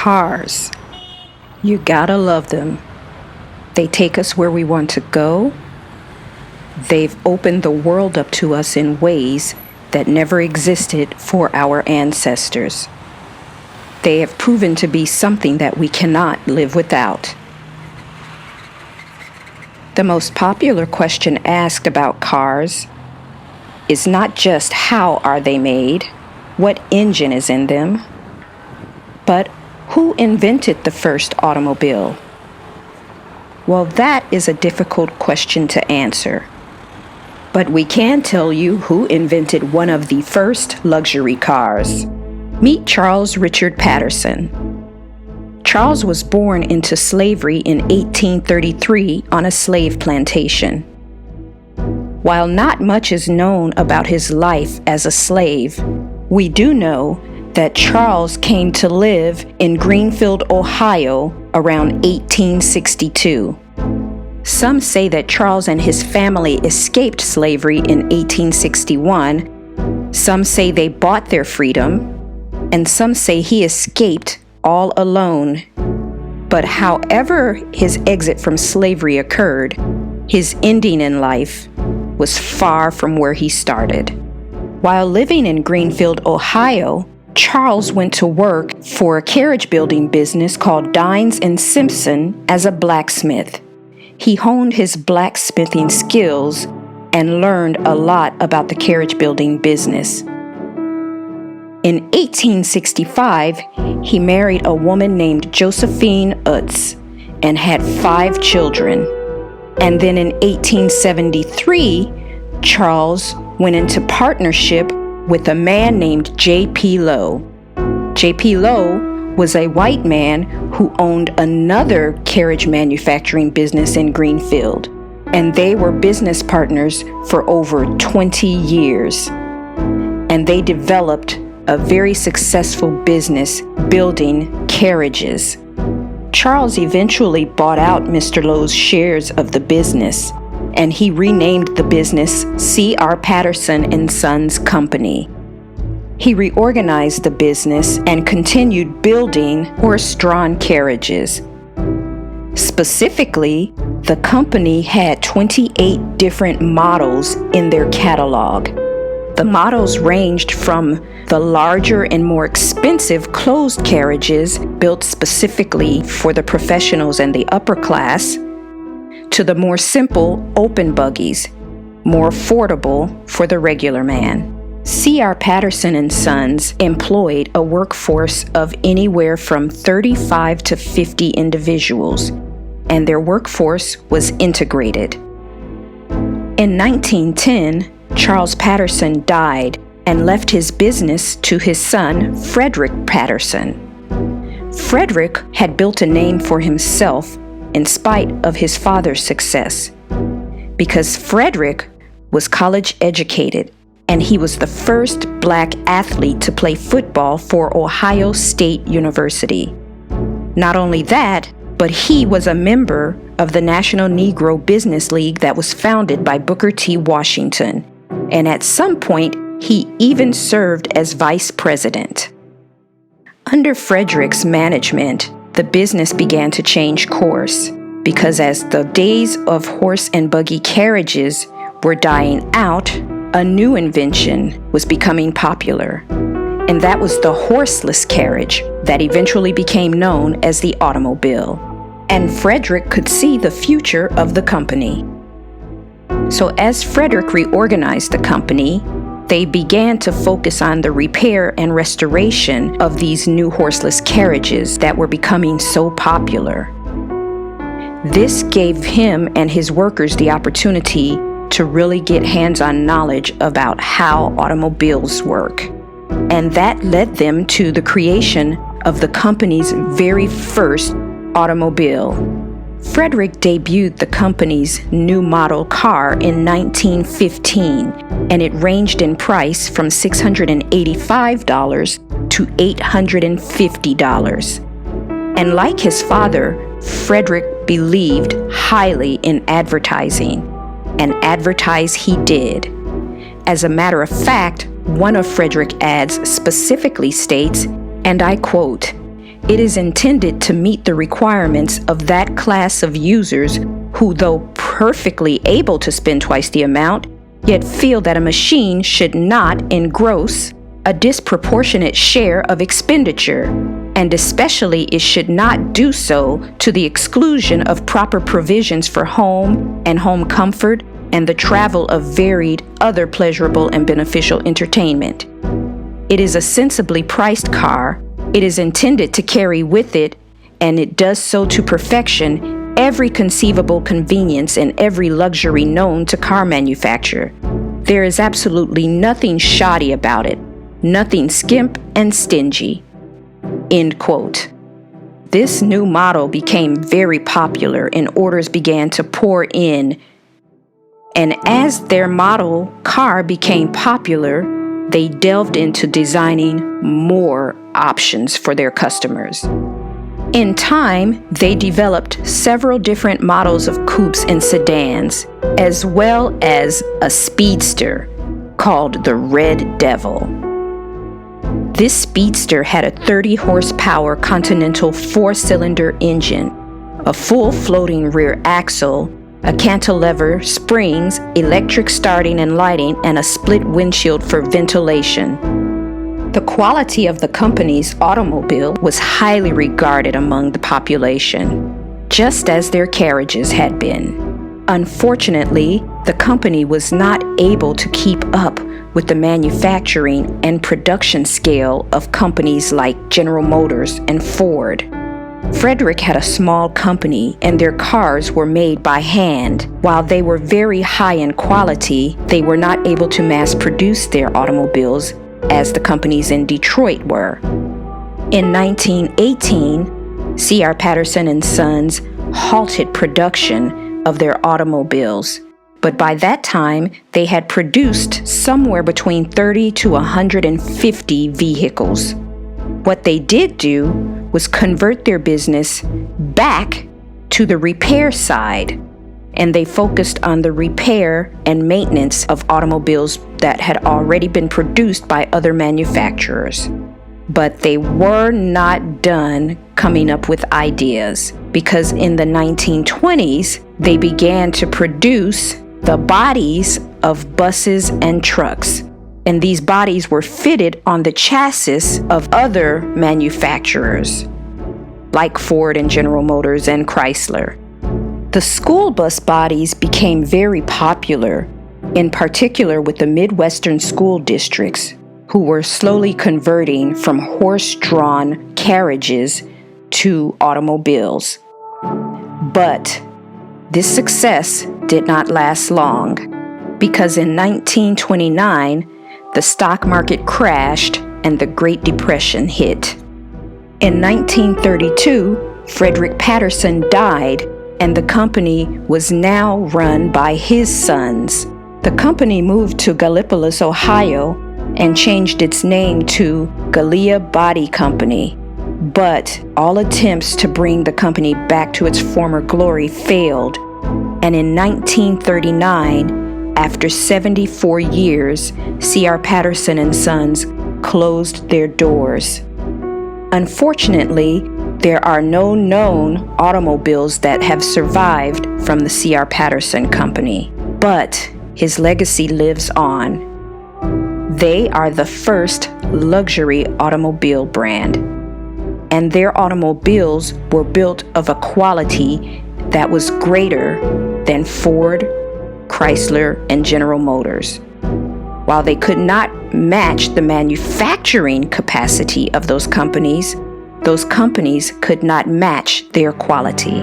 Cars. You gotta love them. They take us where we want to go. They've opened the world up to us in ways that never existed for our ancestors. They have proven to be something that we cannot live without. The most popular question asked about cars is not just how are they made, what engine is in them, but who invented the first automobile? Well, that is a difficult question to answer. But we can tell you who invented one of the first luxury cars. Meet Charles Richard Patterson. Charles was born into slavery in 1833 on a slave plantation. While not much is known about his life as a slave, we do know that Charles came to live in Greenfield, Ohio around 1862. Some say that Charles and his family escaped slavery in 1861. Some say they bought their freedom, and some say he escaped all alone. But however his exit from slavery occurred, his ending in life was far from where he started. While living in Greenfield, Ohio, Charles went to work for a carriage building business called Dines and Simpson as a blacksmith. He honed his blacksmithing skills and learned a lot about the carriage building business. In 1865, he married a woman named Josephine Utz and had 5 children. And then in 1873, Charles went into partnership with a man named J.P. Lowe. J.P. Lowe was a white man who owned another carriage manufacturing business in Greenfield, and they were business partners for over 20 years. And they developed a very successful business building carriages. Charles eventually bought out Mr. Lowe's shares of the business, and he renamed the business C.R. Patterson and Sons Company. He reorganized the business and continued building horse-drawn carriages. Specifically, the company had 28 different models in their catalog. The models ranged from the larger and more expensive closed carriages built specifically for the professionals and the upper class, to the more simple open buggies, more affordable for the regular man. C.R. Patterson and Sons employed a workforce of anywhere from 35 to 50 individuals, and their workforce was integrated. In 1910, Charles Patterson died and left his business to his son, Frederick Patterson. Frederick had built a name for himself in spite of his father's success, because Frederick was college educated and he was the first black athlete to play football for Ohio State University. Not only that, but he was a member of the National Negro Business League that was founded by Booker T. Washington, and at some point, he even served as vice president. Under Frederick's management, the business began to change course, because as the days of horse and buggy carriages were dying out, a new invention was becoming popular, and that was the horseless carriage that eventually became known as the automobile. And Frederick could see the future of the company. So as Frederick reorganized the company, they began to focus on the repair and restoration of these new horseless carriages that were becoming so popular. This gave him and his workers the opportunity to really get hands-on knowledge about how automobiles work. And that led them to the creation of the company's very first automobile. Frederick debuted the company's new model car in 1915, and it ranged in price from $685 to $850. And like his father, Frederick believed highly in advertising, and advertise he did. As a matter of fact, one of Frederick's ads specifically states, and I quote, It is intended to meet the requirements of that class of users who, though perfectly able to spend twice the amount, yet feel that a machine should not engross a disproportionate share of expenditure, and especially it should not do so to the exclusion of proper provisions for home and home comfort and the travel of varied other pleasurable and beneficial entertainment. It is a sensibly priced car. It is intended to carry with it, and it does so to perfection, every conceivable convenience and every luxury known to car manufacture. There is absolutely nothing shoddy about it, nothing skimp and stingy." End quote. This new model became very popular and orders began to pour in. And as their model car became popular, they delved into designing more options for their customers. In time, they developed several different models of coupes and sedans, as well as a speedster called the Red Devil. This speedster had a 30 horsepower Continental 4-cylinder engine, a full floating rear axle, a cantilever, springs, electric starting and lighting, and a split windshield for ventilation. The quality of the company's automobile was highly regarded among the population, just as their carriages had been. Unfortunately, the company was not able to keep up with the manufacturing and production scale of companies like General Motors and Ford. Frederick had a small company and their cars were made by hand. While they were very high in quality, they were not able to mass produce their automobiles as the companies in Detroit were. In 1918, C.R. Patterson and Sons halted production of their automobiles, but by that time they had produced somewhere between 30 to 150 vehicles. What they did do was convert their business back to the repair side, and they focused on the repair and maintenance of automobiles that had already been produced by other manufacturers. But they were not done coming up with ideas, because in the 1920s, they began to produce the bodies of buses and trucks. And these bodies were fitted on the chassis of other manufacturers, like Ford and General Motors and Chrysler. The school bus bodies became very popular, in particular with the Midwestern school districts, who were slowly converting from horse-drawn carriages to automobiles. But this success did not last long, because in 1929, the stock market crashed and the Great Depression hit. In 1932, Frederick Patterson died, and the company was now run by his sons. The company moved to Gallipolis, Ohio, and changed its name to Gallia Body Company. But all attempts to bring the company back to its former glory failed, and in 1939, after 74 years, C.R. Patterson and Sons closed their doors. Unfortunately, there are no known automobiles that have survived from the C.R. Patterson Company, but his legacy lives on. They are the first luxury automobile brand, and their automobiles were built of a quality that was greater than Ford, Chrysler, and General Motors. While they could not match the manufacturing capacity of those companies could not match their quality.